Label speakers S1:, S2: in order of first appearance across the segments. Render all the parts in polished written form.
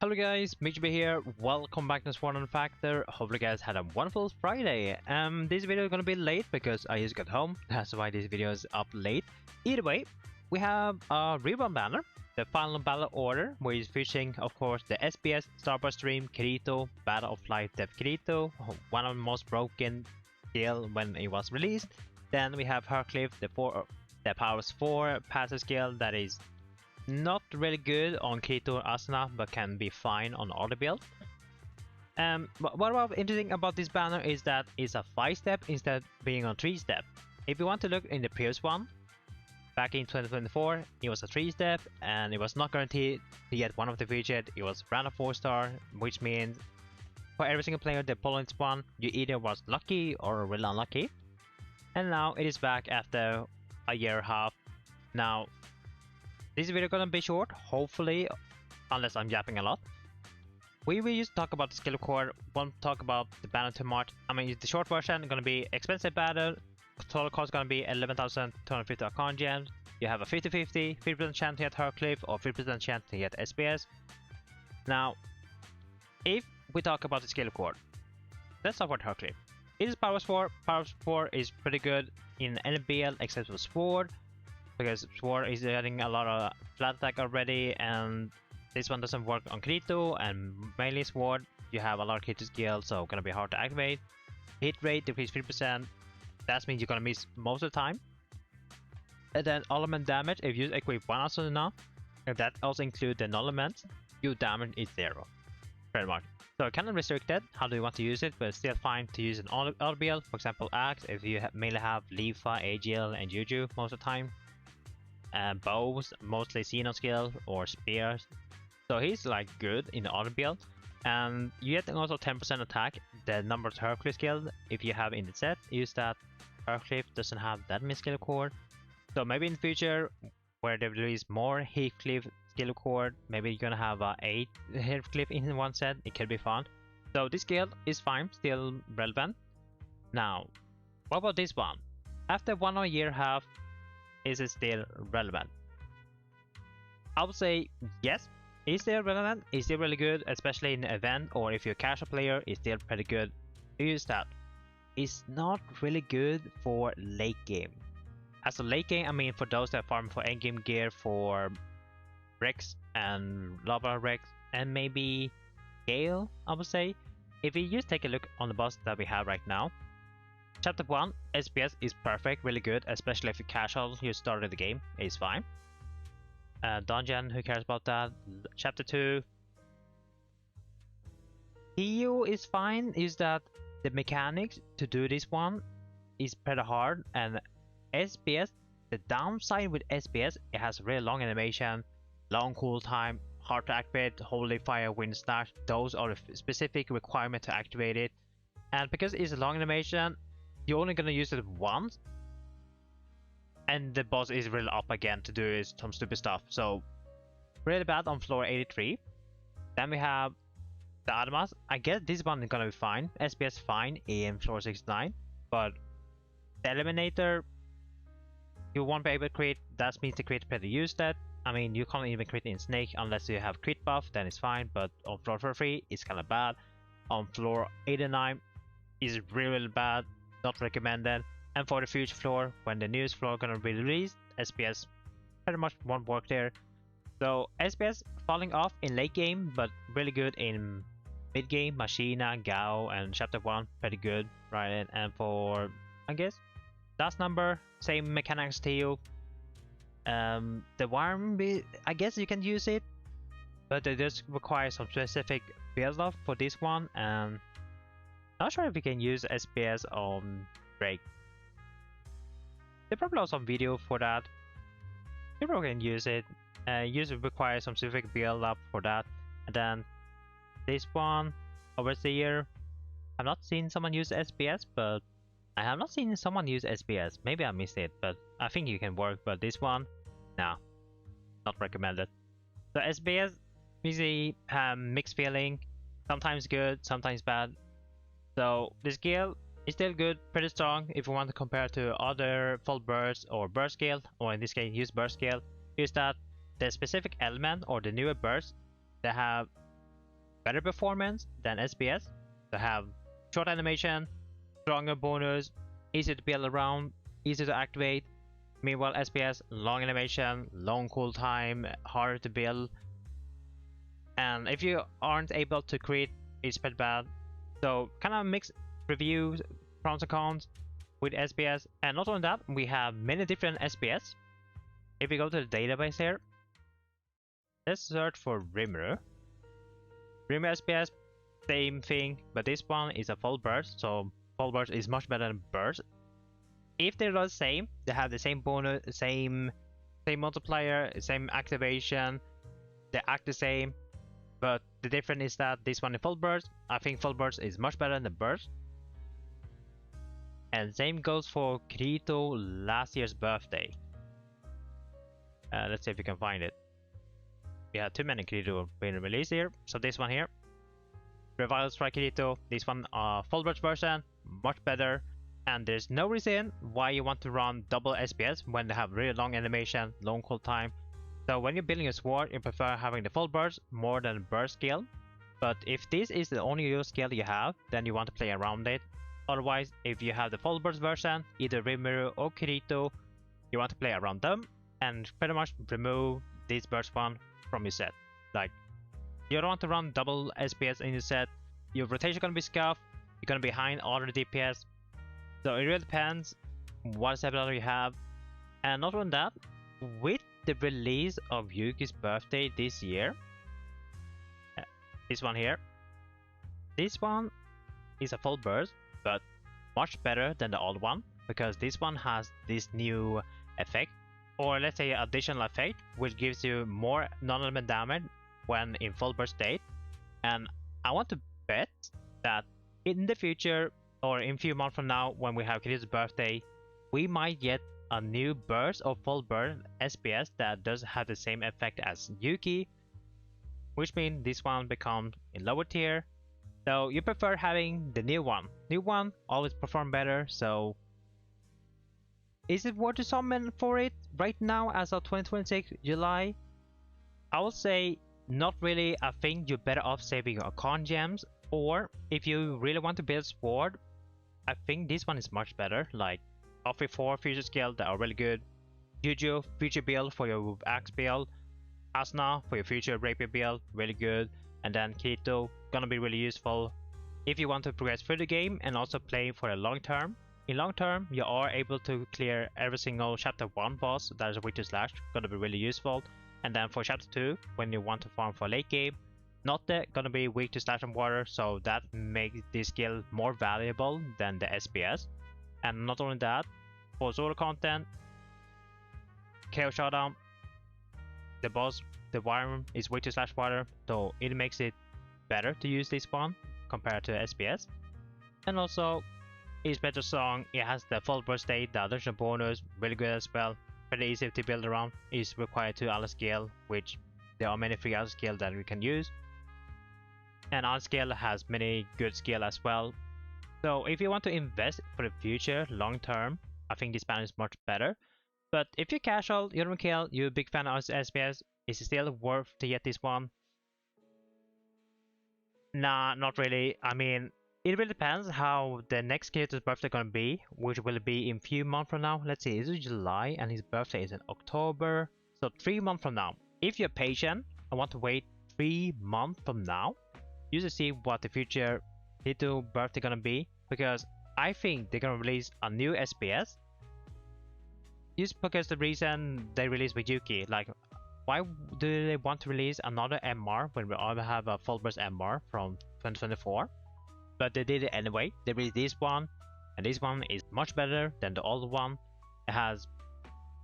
S1: Hello guys, MikuChibi here. Welcome back to Swan Factor. Hopefully you guys had a wonderful Friday. This video is gonna be late because I just got home. That's why this video is up late. Either way, we have a rerun banner, the final battle order, where he's featuring, of course, the SBS Starburst stream Kirito, Battle of Life Death Kirito, one of the most broken skill when it was released. Then we have Heathcliff, the powers 4 passive skill that is not really good on Kirito or Asuna, but can be fine on other builds. What about interesting about this banner is that it's a 5-step instead of being on 3-step. If you want to look in the previous one, back in 2024, it was a 3-step and it was not guaranteed to get one of the featured. It was random 4-star, which means for every single player that pulled this one, you either was lucky or really unlucky. And now it is back after a year and a half. Now, this video gonna be short, hopefully, unless I'm yapping a lot. We will just talk about the skill core, won't talk about the banner too much. I mean, the short version gonna be expensive battle, total cost gonna be 11,250 Arcana gems. You have a 50-50, 50% chance to get Heathcliff or 50% chance to get SBS. Now, if we talk about the skill core, let's talk about Heathcliff. It is Powers 4. Powers 4 is pretty good in any build except for Sword, because Sword is getting a lot of flat attack already, and this one doesn't work on Kirito, and mainly Sword, you have a lot of Kirito skills, so gonna be hard to activate. Hit rate decrease 50%, that means you're gonna miss most of the time. And then element damage, if you equip one Asuna, if that also includes the non-element, your damage is 0, pretty much. So kind of restricted, how do you want to use it, but it's still fine to use an auto build, for example Axe, if you mainly have Leafa, Agil, and Juju most of the time. Bows, mostly Xeno skill or spears. So he's like good in the auto build. And you get also 10% attack, the number of Heathcliff skill. If you have in the set, use that. Heathcliff doesn't have that many skill core. So maybe in the future, where they release more Heathcliff skill core, maybe you're gonna have 8 Heathcliff in one set, it could be fun. So this skill is fine, still relevant. Now, what about this one? After 1 year and a half, is it still relevant? I would say yes, it's still relevant, it's still really good, especially in the event, or if you're a casual player, it's still pretty good to use that. It's not really good for late game. As a late game, I mean for those that farm for endgame gear for Rex and Lava Rex and maybe Gale, I would say. If you just take a look on the boss that we have right now, Chapter 1, SBS is perfect, really good, especially if you're casual, you started the game, it's fine. Dungeon, who cares about that? Chapter 2, EU is fine, is that the mechanics to do this one is pretty hard, and SBS, the downside with SBS, it has really long animation, long cool time, hard to activate, Holy Fire, Wind Slash, those are the specific requirements to activate it. And because it's a long animation, you're only gonna use it once, and the boss is really up again to do some stupid stuff. So really bad on floor 83. Then we have the Adamas. I guess this one is gonna be fine. SBS fine in floor 69, but the Eliminator, you won't be able to create. That means the creator better use that. I mean, you can't even create in Snake unless you have crit buff, then it's fine. But on floor 43, it's kind of bad. On floor 89, is really bad. Not recommended. And for the future floor, when the newest floor gonna be released, SBS pretty much won't work there. So SBS falling off in late game, but really good in mid game. Machina, Gao, and Chapter 1 pretty good, right? And for, I guess, last number, same mechanics to you. The worm, I guess you can use it, but it does require some specific build up for this one, and not sure if we can use SBS on break. They probably have some video for that. You probably can use it. Usually requires some specific build up for that. And then this one over the year, I've not seen someone use SBS, but I have not seen someone use SBS. Maybe I missed it, but I think you can work. But this one, nah, not recommended. So SBS usually mixed feeling, sometimes good, sometimes bad. So this skill is still good, pretty strong if you want to compare to other full burst or burst skill, or in this case use burst skill. Use that the specific element or the newer burst, they have better performance than SBS. They have short animation, stronger bonus, easy to build around, easy to activate. Meanwhile, SBS, long animation, long cooltime, harder to build. And if you aren't able to create, it's pretty bad. So kind of mixed reviews, pros and cons with SBS. And not only that, we have many different SBS. If we go to the database here, let's search for Rimuru. Rimuru SBS, same thing, but this one is a full burst, so full burst is much better than burst. If they're the same, they have the same bonus, same multiplier, same activation, they act the same, but the difference is that this one is full burst. I think full burst is much better than burst. And same goes for Kirito last year's birthday. Let's see if we can find it. We have too many Kirito being released here. So this one here, Revival Strike Kirito, this one full burst version, much better. And there's no reason why you want to run double SBS when they have really long animation, long cool time. So when you're building a sword, you prefer having the full burst more than burst skill. But if this is the only use skill you have, then you want to play around it. Otherwise, if you have the full burst version, either Rimuru or Kirito, you want to play around them and pretty much remove this burst one from your set. Like, you don't want to run double SBS in your set. Your rotation is gonna be scuffed. You're gonna be behind all the DPS. So it really depends what set you have. And not only that, with the release of Yuki's birthday this year, this one here, this one is a full burst, but much better than the old one, because this one has this new effect, or let's say additional effect, which gives you more non-element damage when in full burst state. And I want to bet that in the future, or in a few months from now, when we have Kirito's birthday, we might get a new burst or full burst SBS that does have the same effect as Yuki, which means this one becomes in lower tier. So you prefer having the new one. New one always perform better, so is it worth to summon for it right now as of 2026 July? I would say not really. I think you're better off saving your con gems, or if you really want to build sword, I think this one is much better. Like Offy 4 future skill that are really good, Juju future build for your axe build, Asuna for your future rapier build, really good, and then Kirito gonna be really useful if you want to progress through the game and also play for a long term. In long term, you are able to clear every single chapter 1 boss that is a weak to slash, gonna be really useful. And then for chapter 2, when you want to farm for late game, not that gonna be weak to slash and water, so that makes this skill more valuable than the SBS. And not only that, for solo content, KO Showdown, the boss, the worm is weak to slash water, so it makes it better to use this one compared to SBS. And also, it's better song, it has the full burst state, the additional bonus, really good as well, pretty easy to build around. It's required 2 other skill, which there are many free other skill that we can use. And our skill has many good skill as well. So if you want to invest for the future long term, I think this banner is much better. But if you're casual, you don't care, you're a big fan of SBS, is it still worth to get this one? Nah, not really. I mean, it really depends how the next Kirito's birthday gonna be, which will be in few months from now. Let's see, is it July and his birthday is in October? So 3 months from now. If you're patient and want to wait 3 months from now, you should see what the future Kirito birthday gonna be, because I think they're gonna release a new SBS. Just because the reason they released with Yuki, like, why do they want to release another MR when we already have a full burst MR from 2024? But they did it anyway. They released this one, and this one is much better than the old one. It has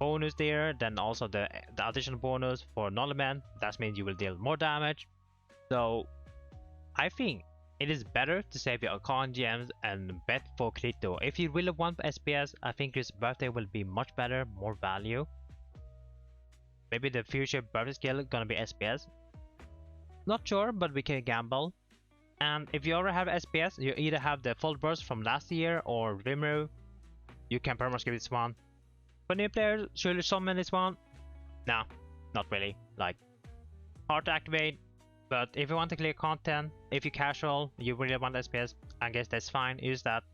S1: bonus there, then also the additional bonus for non-element. That means you will deal more damage. So I think it is better to save your con gems and bet for Kirito. If you really want SBS, I think his birthday will be much better, more value. Maybe the future birthday skill gonna be SBS. Not sure, but we can gamble. And if you already have SBS, you either have the full burst from last year or Rimuru. You can pretty much give this one. For new players, should summon this one? Nah, not really. Like, hard to activate, But if you want to clear content, if you're casual, you really want SPS, I guess that's fine. Is that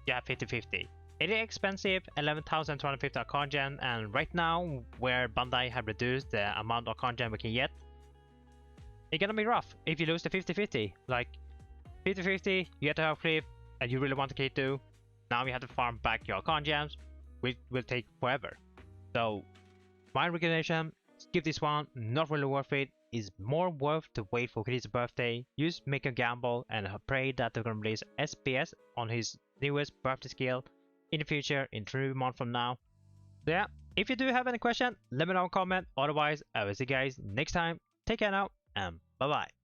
S1: you have 50-50. It is expensive, 11,250 card gen, and right now, where Bandai have reduced the amount of card gen we can get, it's gonna be rough if you lose the 50-50. Like 50-50, you get to have Heathcliff, and you really want the K2. Now you have to farm back your card gems, which will take forever. So my recommendation, skip this one, not really worth it. It's more worth to wait for Kirito's birthday, make a gamble, and pray that they're gonna release SPS on his newest birthday skill in the future, in 3 months from now. So yeah, if you do have any question, let me know in comment. Otherwise, I will see you guys next time. Take care now, and bye bye.